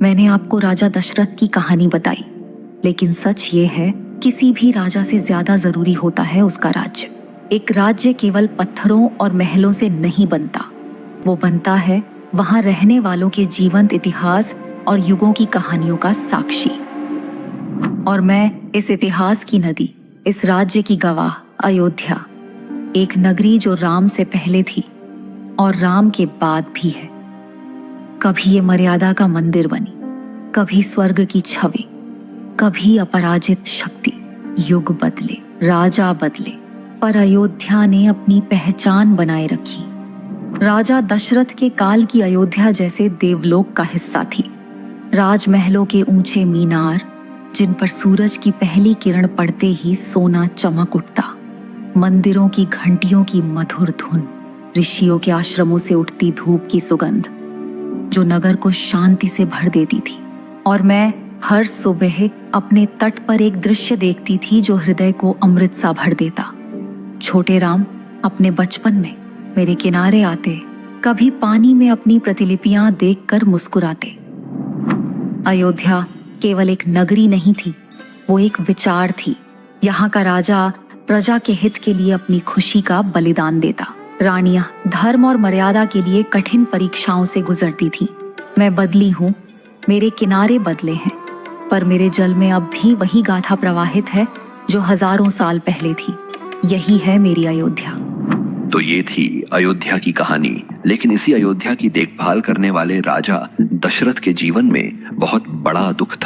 मैंने आपको राजा दशरथ की कहानी बताई, लेकिन सच ये है, किसी भी राजा से ज्यादा जरूरी होता है उसका राज्य। एक राज्य केवल पत्थरों और महलों से नहीं बनता, वो बनता है वहां रहने वालों के जीवंत इतिहास और युगों की कहानियों का साक्षी। और मैं इस इतिहास की नदी, इस राज्य की गवाह, अयोध्या, एक नगरी जो राम से पहले थी और राम के बाद भी है। कभी ये मर्यादा का मंदिर बनी, कभी स्वर्ग की छवि, कभी अपराजित शक्ति। युग बदले, राजा बदले, पर अयोध्या ने अपनी पहचान बनाए रखी। राजा दशरथ के काल की अयोध्या जैसे देवलोक का हिस्सा थी। राजमहलों के ऊंचे मीनार, जिन पर सूरज की पहली किरण पड़ते ही सोना चमक उठता, मंदिरों की घंटियों की मधुर धुन, ऋषियों के आश्रमों से उठती धूप की सुगंध, जो नगर को शांति से भर देती थी। और मैं हर सुबह अपने तट पर एक दृश्य देखती थी जो हृदय को अमृत सा भर देता। छोटे राम अपने बचपन में मेरे किनारे आते, कभी पानी में अपनी प्रतिलिपियां देखकर मुस्कुराते। अयोध्या केवल एक नगरी नहीं थी, वो एक विचार थी। यहाँ का राजा प्रजा के हित के लिए अपनी खुशी का बलिदान देता। रानियां धर्म और मर्यादा के लिए कठिन परीक्षाओं से गुजरती थीं। मैं बदली हूँ, मेरे किनारे बदले हैं, पर मेरे जल में अब भी वही गाथा प्रवाहित है जो हजारों साल पहले थी। यही है मेरी अयोध्या। तो ये थी अयोध्या की कहानी। लेकिन इसी अयोध्या की देखभाल करने वाले राजा दशरथ के जीवन में बहुत बड़ा दुख था।